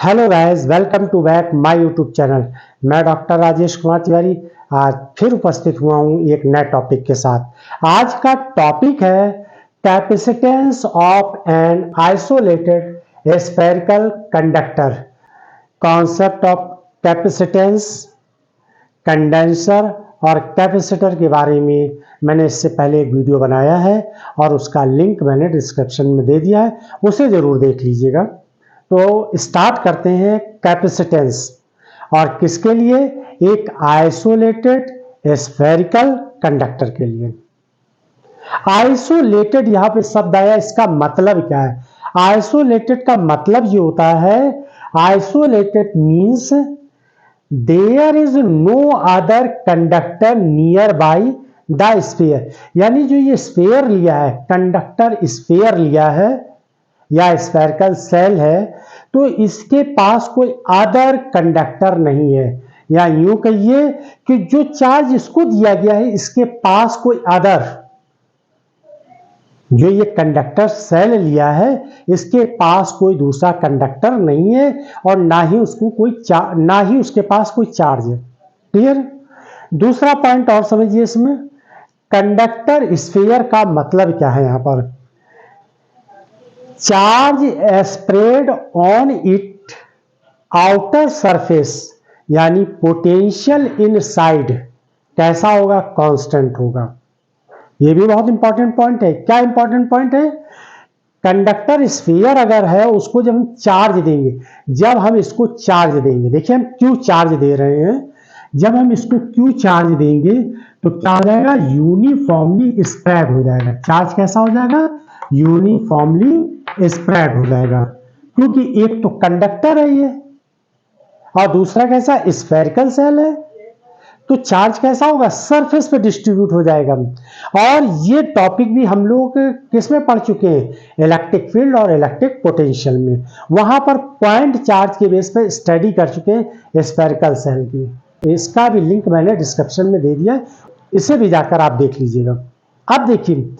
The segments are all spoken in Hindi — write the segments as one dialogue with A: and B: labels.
A: Hello guys, welcome to back my YouTube channel. मैं डॉक्टर राजेश कुमार तिवारी आज फिर उपस्थित हुआ हूं एक नए टॉपिक के साथ। आज का टॉपिक है capacitance of N isolated spherical conductor. Concept of capacitance, condenser और कैपेसिटर के बारे में मैंने इससे पहले एक वीडियो बनाया है और उसका लिंक मैंने डिस्क्रिप्शन में दे दिया है, उसे ज़रूर देख लीजिएगा। तो स्टार्ट करते हैं कैपेसिटेंस। और किसके लिए? एक आइसोलेटेड स्फेरिकल कंडक्टर के लिए। आइसोलेटेड यहां पे शब्द आया, इसका मतलब क्या है? आइसोलेटेड का मतलब ये होता है, isolated means there is no other conductor near by the sphere. यानी जो ये स्फीयर लिया है, कंडक्टर स्फीयर लिया है या स्फेरिकल सेल है, तो इसके पास कोई अदर कंडक्टर नहीं है। या यूं कहिए कि जो चार्ज इसको दिया गया है, इसके पास कोई अदर, जो ये कंडक्टर सेल लिया है, इसके पास कोई दूसरा कंडक्टर नहीं है और ना ही उसके पास कोई चार्ज है। क्लियर? दूसरा पॉइंट और समझिए इसमें, कंडक्टर स्फीयर का मतलब क्या है? यहां पर charge spread on it outer surface, यानी पोटेंशियल इनसाइड कैसा होगा? कांस्टेंट होगा। यह भी बहुत इंपॉर्टेंट पॉइंट है। क्या इंपॉर्टेंट पॉइंट है? कंडक्टर स्फीयर अगर है, उसको जब हम चार्ज देंगे, देखिए हम क्यू चार्ज दे रहे हैं, जब हम इसको क्यू चार्ज देंगे तो क्या हो जाएगा? यूनिफॉर्मली स्प्रेड हो जाएगा। चार्ज कैसा हो जाएगा? यूनिफॉर्मली स्प्रेड हो जाएगा, क्योंकि एक तो कंडक्टर है ये और दूसरा कैसा? स्फेरिकल सेल है। तो चार्ज कैसा होगा? सरफेस पे डिस्ट्रीब्यूट हो जाएगा। और ये टॉपिक भी हम लोग किस में पढ़ चुके हैं? इलेक्ट्रिक फील्ड और इलेक्ट्रिक पोटेंशियल में। वहां पर पॉइंट चार्ज के बेस पे स्टडी कर चुके हैं स्फेरिकल सेल की। इसका भी लिंक मैंने डिस्क्रिप्शन में दे दिया, इसे भी जाकर आप देख लीजिएगा। अब देखिए,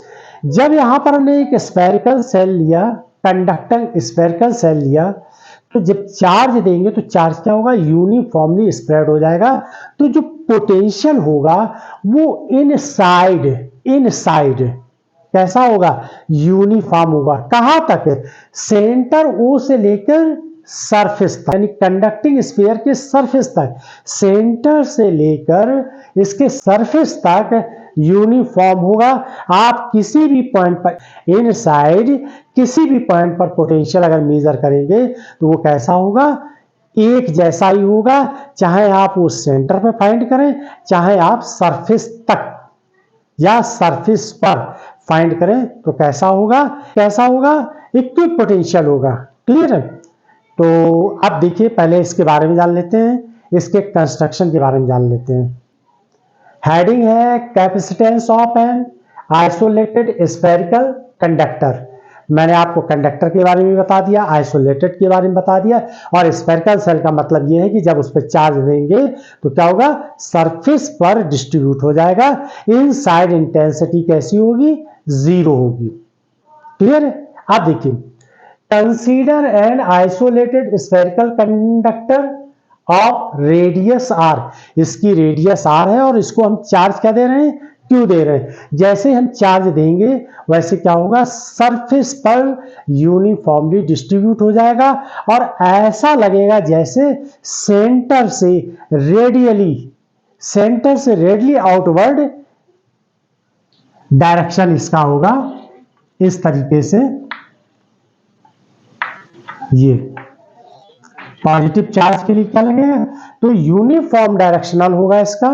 A: जब यहां पर हमने एक स्फेरिकल सेल लिया, कंडक्टर स्फेरिकल सेल लिया, तो जब चार्ज देंगे तो चार्ज क्या होगा? यूनिफॉर्मली स्प्रेड हो जाएगा। तो जो पोटेंशियल होगा वो इनसाइड कैसा होगा? यूनिफॉर्म होगा। कहां तक? सेंटर ओ से लेकर सरफेस तक, यानी कंडक्टिंग स्फीयर के सरफेस तक, सेंटर से लेकर इसके सरफेस तक यूनिफॉर्म होगा। आप किसी भी पॉइंट पर इनसाइड किसी भी पॉइंट पर पोटेंशियल अगर मेजर करेंगे तो वो कैसा होगा? एक जैसा ही होगा, चाहे आप उस सेंटर पे फाइंड करें, चाहे आप सरफेस तक या सरफेस पर फाइंड करें, तो कैसा होगा? इक्वल पोटेंशियल होगा। क्लियर है? तो अब देखिए, पहले इसके बारे में जान लेते हैं, इसके कंस्ट्रक्शन के बारे में जान लेते हैं। हेडिंग है capacitance of N isolated spherical conductor. मैंने आपको कंडक्टर के बारे में बता दिया, आइसोलेटेड के बारे में बता दिया, और स्फेरिकल सेल का मतलब यह है कि जब उस पर चार्ज देंगे तो क्या होगा? सरफेस पर डिस्ट्रीब्यूट हो जाएगा। इनसाइड इंटेंसिटी कैसी होगी? 0 होगी। क्लियर है? अब देखिए, consider an isolated spherical conductor of radius R. इसकी रेडियस आर है और इसको हम चार्ज क्या दे रहे हैं? क्यू दे रहे हैं। जैसे हम चार्ज देंगे वैसे क्या होगा? सरफेस पर यूनिफॉर्मली डिस्ट्रीब्यूट हो जाएगा और ऐसा लगेगा जैसे सेंटर से रेडियली आउटवर्ड डायरेक्शन इसका होगा, इस तरीके से। ये पॉजिटिव चार्ज के लिए क्या लगेगा? तो यूनिफॉर्म डायरेक्शनल होगा इसका,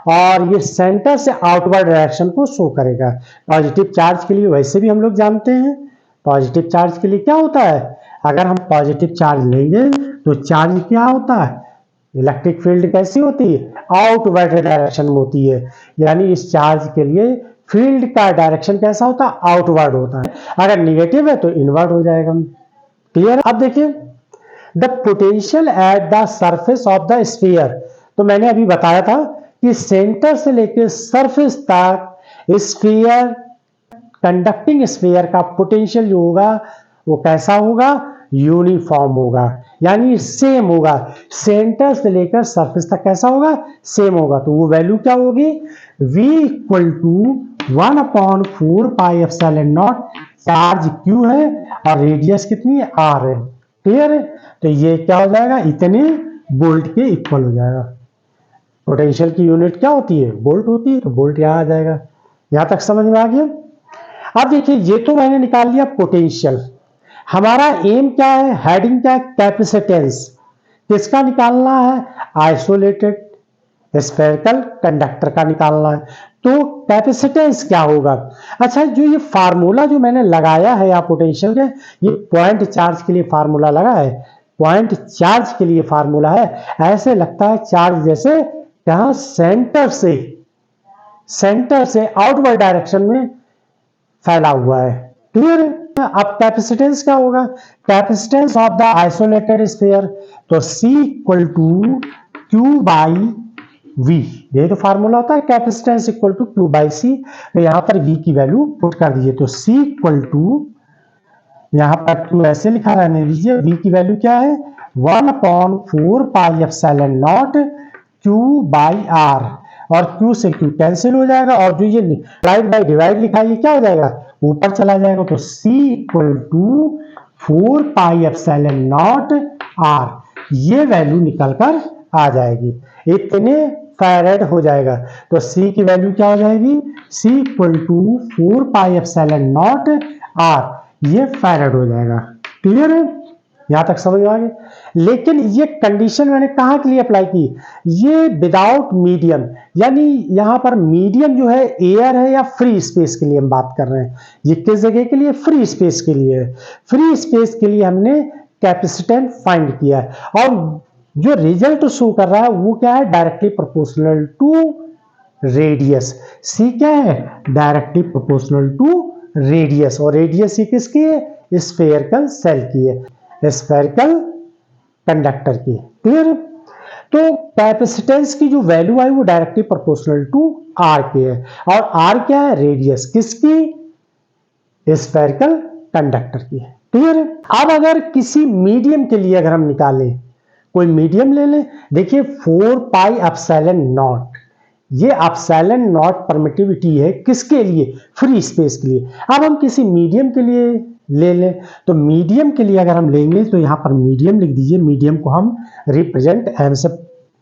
A: और ये सेंटर से आउटवर्ड डायरेक्शन को शो करेगा। पॉजिटिव चार्ज के लिए वैसे भी हम लोग जानते हैं, पॉजिटिव चार्ज के लिए क्या होता है? अगर हम पॉजिटिव चार्ज लेंगे तो चार्ज क्या होता है? इलेक्ट्रिक फील्ड कैसी होती है? आउटवर्ड डायरेक्शन में होती है। यानी इस चार्ज के लिए फील्ड का डायरेक्शन कैसा होता है? आउटवर्ड होता है। अगर निगेटिव है तो इनवर्ड हो जाएगा। क्लियर? अब देखिए, the potential at the surface of the sphere. तो मैंने अभी बताया था कि सेंटर से लेकर सरफेस तक स्फीयर, कंडक्टिंग स्फीयर का पोटेंशियल जो होगा वो कैसा होगा? यूनिफॉर्म होगा। यानी सेम होगा, सेंटर से लेकर सरफेस तक कैसा होगा, सेम होगा। तो वो वैल्यू क्या होगी, v equal to 1/4 pi epsilon naught, charge q है और रेडियस कितनी है, r है। क्लियर है? तो ये क्या हो जाएगा, इतने वोल्ट के इक्वल हो जाएगा। पोटेंशियल की यूनिट क्या होती है, वोल्ट होती है, तो वोल्ट यहाँ आ जाएगा। यहां तक समझ में आ गया। अब देखिए, ये तो मैंने निकाल लिया पोटेंशियल। हमारा एम क्या है, हेडिंग क्या है, कैपेसिटेंस। किसका निकालना है, आइसोलेटेड स्फेरिकल कंडक्टर का निकालना है। तो कैपेसिटेंस क्या होगा, अच्छा जो ये फार्मूला जो मैंने लगाया है या पोटेंशियल के, ये पॉइंट चार्ज के लिए फार्मूला लगा है, पॉइंट चार्ज के लिए फार्मूला है। ऐसे लगता है चार्ज जैसे यहां सेंटर से आउटवर्ड डायरेक्शन में फैला हुआ है। क्लियर है? अब कैपेसिटेंस क्या होगा, capacitance of the isolated sphere, तो C equal to Q by V, ये तो फार्मूला होता है capacitance equal to Q by C। तो यहां पर V की वैल्यू पुट कर दीजिए, तो C इक्वल टू, यहां पर Q ऐसे लिखा रहने दीजिए, V की वैल्यू क्या है, 1/4 pi epsilon not Q by R, और Q से Q कैंसिल हो जाएगा, और जो ये डिवाइड बाई डिवाइड लिखा है ये क्या हो जाएगा, ऊपर चला जाएगा। तो C equal to 4 pi epsilon naught R, ये वैल्यू निकल कर आ जाएगी, इतने फैराड हो जाएगा। तो C की वैल्यू क्या हो जाएगी, C equal to 4 pi epsilon naught R, ये फैराड हो जाएगा। क्लियर है? यहां तक समझ में आ गया। लेकिन ये कंडीशन मैंने कहां के लिए अप्लाई की, ये विदाउट मीडियम, यानी यहां पर मीडियम जो है एयर है या फ्री स्पेस के लिए हम बात कर रहे हैं। ये किस जगह के लिए, फ्री स्पेस के लिए है। फ्री स्पेस के लिए हमने कैपेसिटेंस फाइंड किया है, और जो रिजल्ट शो कर रहा है वो क्या है, डायरेक्टली प्रोपोर्शनल टू रेडियस। सी क्या है, डायरेक्टली प्रोपोर्शनल टू रेडियस, और रेडियस ये किसकी है, स्फेरिकल सेल की है, स्फेरिकल कंडक्टर की। क्लियर? तो कैपेसिटेंस की जो वैल्यू आई वो डायरेक्टली प्रोपोर्शनल टू आर के है, और आर क्या है, रेडियस किसकी, स्फेरिकल कंडक्टर की है। क्लियर? अब अगर किसी मीडियम के लिए अगर हम निकालें, कोई मीडियम ले लें, देखिए 4 पाई एप्सिलॉन नॉट, ये एप्सिलॉन नॉट परमिटिविटी है किसके लिए, फ्री स्पेस के लिए। अब हम किसी मीडियम के लिए ले लें, तो मीडियम के लिए अगर हम लेंगे तो यहां पर मीडियम लिख दीजिए, मीडियम को हम रिप्रेजेंट एम से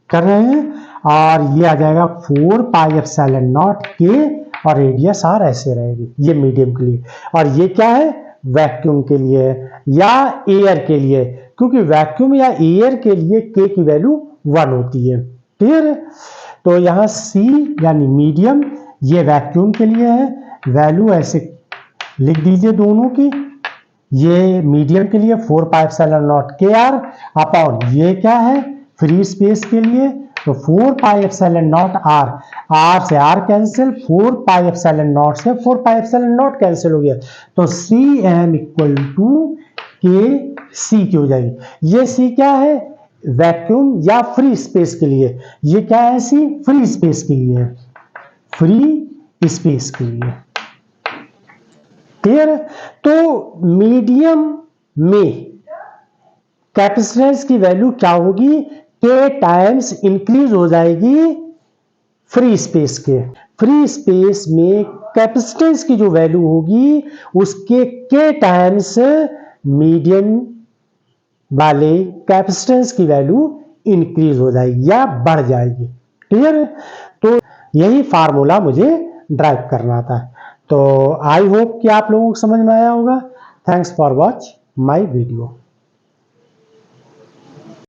A: कर रहे हैं, और ये आ जाएगा 4 पाई एप्सिलॉन नॉट के, और रेडियस आर ऐसे रहेगी, ये मीडियम के लिए। और ये क्या है, वैक्यूम के लिए या एयर के लिए, क्योंकि वैक्यूम या एयर के लिए के की वैल्यू 1 होती है। क्लियर है? तो यहां सी यानी मीडियम, ये वैक्यूम के लिए है, वैल्यू ऐसे लिख दीजिए दोनों की। ये मीडियम के लिए 4 पाई एप्सिलॉन नॉट के आर अपॉन, ये क्या है, फ्री स्पेस के लिए, तो 4 pi epsilon naught R, R से R cancel, 4 pi epsilon naught से 4 पाई एप्सिलॉन नॉट कैंसिल हो गया, तो सी एम इक्वल टू के सी की हो जाएगी। ये सी क्या है, वैक्यूम या फ्री स्पेस के लिए, ये क्या है, सी फ्री स्पेस के लिए, फ्री स्पेस के लिए। क्लियर? तो मीडियम में कैपेसिटेंस की वैल्यू क्या होगी, के टाइम्स इंक्रीज हो जाएगी फ्री स्पेस के। फ्री स्पेस में कैपेसिटेंस की जो वैल्यू होगी उसके के टाइम्स मीडियम वाले कैपेसिटेंस की वैल्यू इंक्रीज हो जाएगी या बढ़ जाएगी। क्लियर है? तो यही फार्मूला मुझे ड्राइव करना था। तो आई होप कि आप लोगों को समझ में आया होगा। Thanks for watch my video.